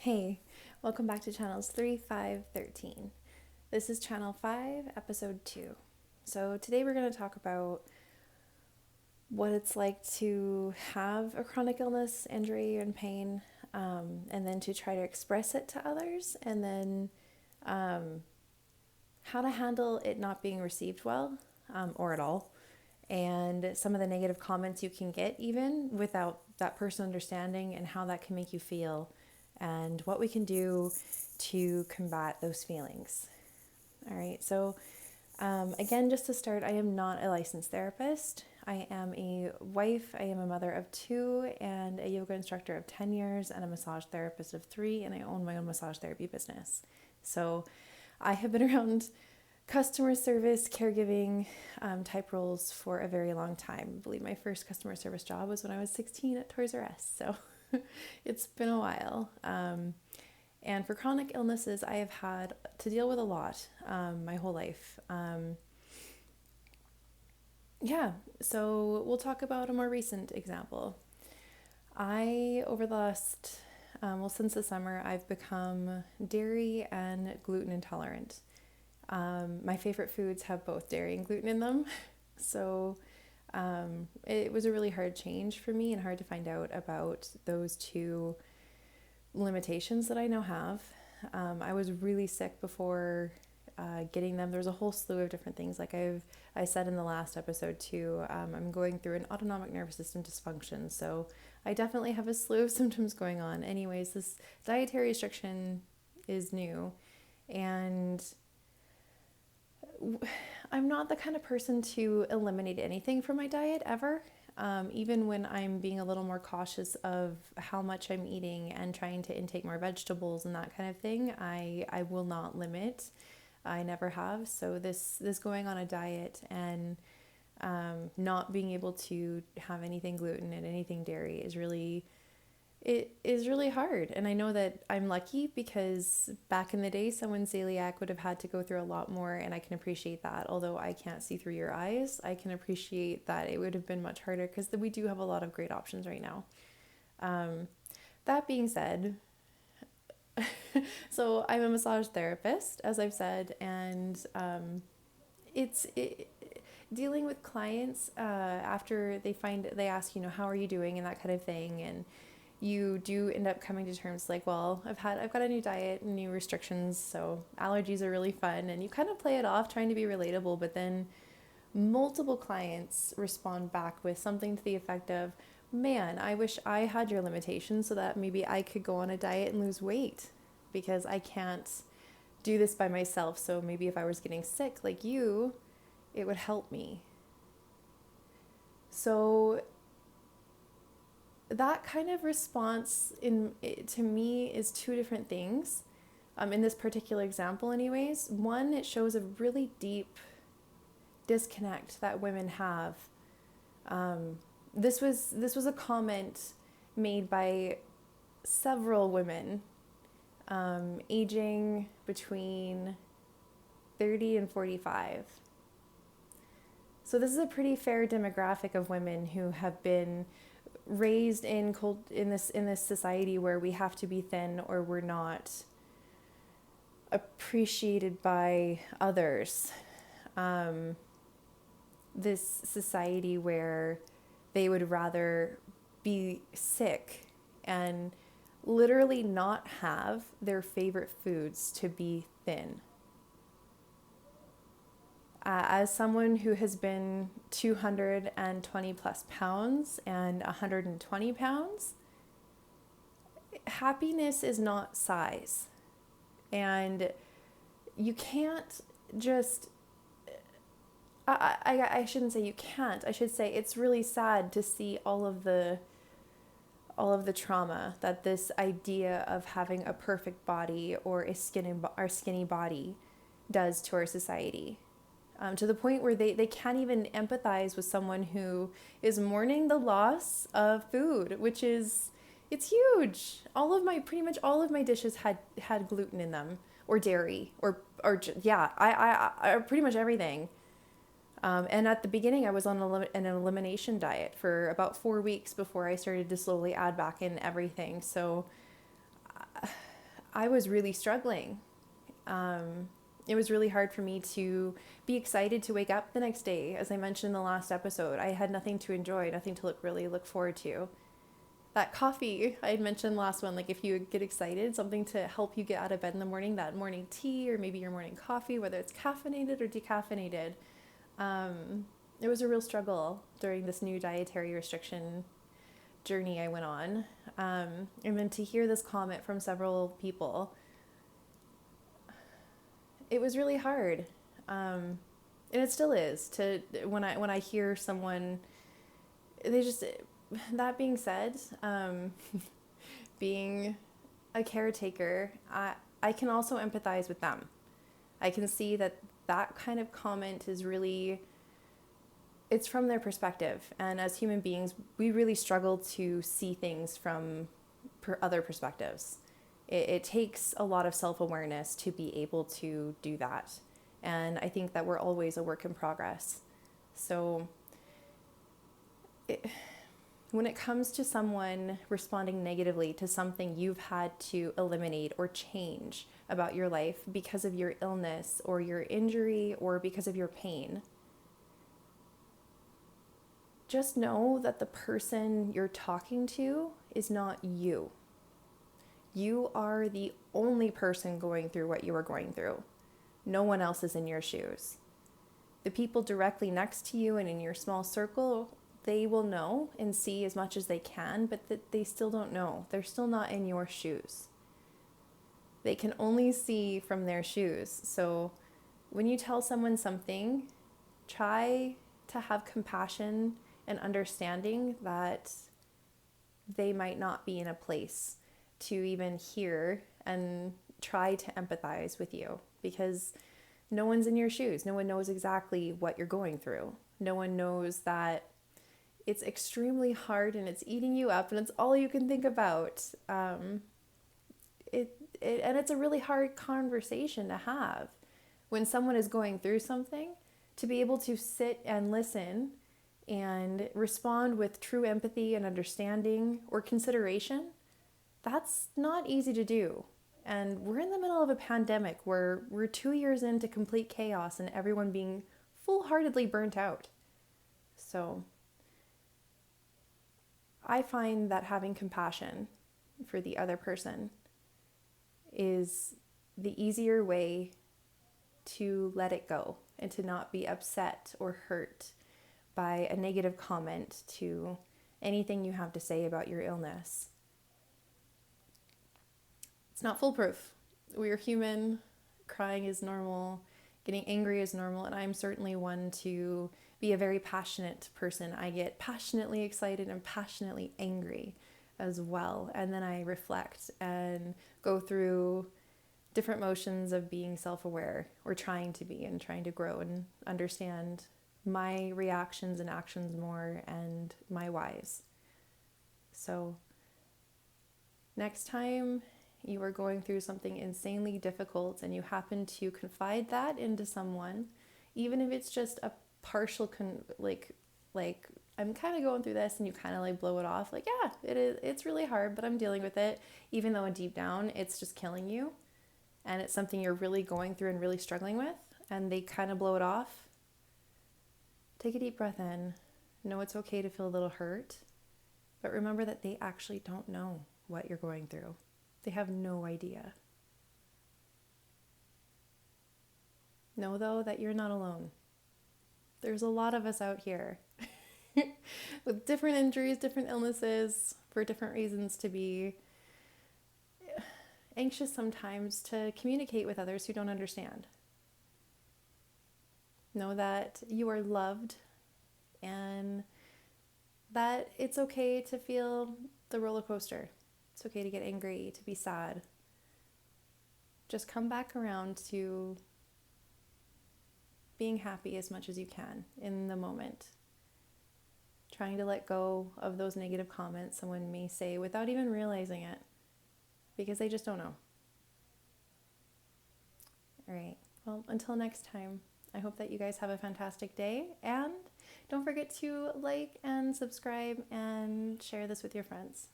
Hey, welcome back to Channels 3, 5, 13. This is Channel 5, Episode 2. So today we're going to talk about what it's like to have a chronic illness, injury, and pain, and then to try to express it to others, and then how to handle it not being received well, or at all, and some of the negative comments you can get even without that person understanding, and how that can make you feel, and what we can do to combat those feelings. All right, so again, just to start, I am not a licensed therapist. I am a wife, I am a mother of 2, and a yoga instructor of 10 years, and a massage therapist of 3, and I own my own massage therapy business. So I have been around customer service, caregiving type roles for a very long time. I believe my first customer service job was when I was 16 at Toys R Us. So it's been a while. And for chronic illnesses, I have had to deal with a lot my whole life. So we'll talk about a more recent example. Over the last, since the summer, I've become dairy and gluten intolerant. My favorite foods have both dairy and gluten in them. So it was a really hard change for me and hard to find out about those two limitations that I now have. I was really sick before getting them. There's a whole slew of different things. Like I said in the last episode too, I'm going through an autonomic nervous system dysfunction. So I definitely have a slew of symptoms going on. Anyways, this dietary restriction is new, and I'm not the kind of person to eliminate anything from my diet ever. Even when I'm being a little more cautious of how much I'm eating and trying to intake more vegetables and that kind of thing, I will not limit. I never have. So this going on a diet and not being able to have anything gluten and anything dairy is really hard. And I know that I'm lucky because back in the day, someone celiac would have had to go through a lot more, and I can appreciate that. Although I can't see through your eyes, I can appreciate that it would have been much harder because we do have a lot of great options right now. That being said, so I'm a massage therapist, as I've said, and it's dealing with clients after they ask, how are you doing and that kind of thing, and you do end up coming to terms like, well, I've got a new diet and new restrictions, so allergies are really fun, and you kind of play it off trying to be relatable, but then multiple clients respond back with something to the effect of, man, I wish I had your limitations so that maybe I could go on a diet and lose weight because I can't do this by myself. So maybe if I was getting sick like you, it would help me. So that kind of response to me is two different things. In this particular example anyways, one, it shows a really deep disconnect that women have. This was a comment made by several women aging between 30 and 45. So this is a pretty fair demographic of women who have been raised in this society where we have to be thin or we're not appreciated by others. This society where they would rather be sick and literally not have their favorite foods to be thin. As someone who has been 220 plus pounds and 120 pounds, happiness is not size. And you can't just, I shouldn't say you can't, I should say it's really sad to see all of the trauma that this idea of having a perfect body or a skinny body does to our society. To the point where they can't even empathize with someone who is mourning the loss of food, it's huge. Pretty much all of my dishes had gluten in them, or dairy, or pretty much everything. And at the beginning, I was on an elimination diet for about 4 weeks before I started to slowly add back in everything. So I was really struggling. It was really hard for me to be excited to wake up the next day. As I mentioned in the last episode, I had nothing to enjoy, nothing to really look forward to. That coffee I had mentioned last one, like if you get excited, something to help you get out of bed in the morning, that morning tea or maybe your morning coffee, whether it's caffeinated or decaffeinated. It was a real struggle during this new dietary restriction journey I went on. And then to hear this comment from several people, it was really hard. And it still is to when I hear someone, they just, that being said, being a caretaker, I can also empathize with them. I can see that kind of comment is really, it's from their perspective. And as human beings, we really struggle to see things from other perspectives. It takes a lot of self-awareness to be able to do that. And I think that we're always a work in progress. So when it comes to someone responding negatively to something you've had to eliminate or change about your life because of your illness or your injury or because of your pain, just know that the person you're talking to is not you. You are the only person going through what you are going through. No one else is in your shoes. The people directly next to you and in your small circle, they will know and see as much as they can, but they still don't know. They're still not in your shoes. They can only see from their shoes. So when you tell someone something, try to have compassion and understanding that they might not be in a place to even hear and try to empathize with you, because no one's in your shoes. No one knows exactly what you're going through. No one knows that it's extremely hard and it's eating you up and it's all you can think about. And it's a really hard conversation to have when someone is going through something, to be able to sit and listen and respond with true empathy and understanding or consideration. That's not easy to do. And we're in the middle of a pandemic where we're 2 years into complete chaos and everyone being full-heartedly burnt out. So I find that having compassion for the other person is the easier way to let it go and to not be upset or hurt by a negative comment to anything you have to say about your illness. It's not foolproof. We are human. Crying is normal. Getting angry is normal. And I'm certainly one to be a very passionate person. I get passionately excited and passionately angry as well. And then I reflect and go through different motions of being self-aware or trying to be and trying to grow and understand my reactions and actions more and my whys. So next time you are going through something insanely difficult and you happen to confide that into someone, even if it's just a partial like I'm kind of going through this, and you kind of like blow it off like, yeah, it's really hard, but I'm dealing with it, even though deep down it's just killing you and it's something you're really going through and really struggling with, and they kind of blow it off. Take a deep breath in. Know it's okay to feel a little hurt, but remember that they actually don't know what you're going through. They have no idea. Know, though, that you're not alone. There's a lot of us out here with different injuries, different illnesses, for different reasons, to be anxious sometimes to communicate with others who don't understand. Know that you are loved and that it's okay to feel the roller coaster. It's okay to get angry, to be sad. Just come back around to being happy as much as you can in the moment. Trying to let go of those negative comments someone may say without even realizing it, because they just don't know. All right. Well, until next time, I hope that you guys have a fantastic day, and don't forget to like and subscribe and share this with your friends.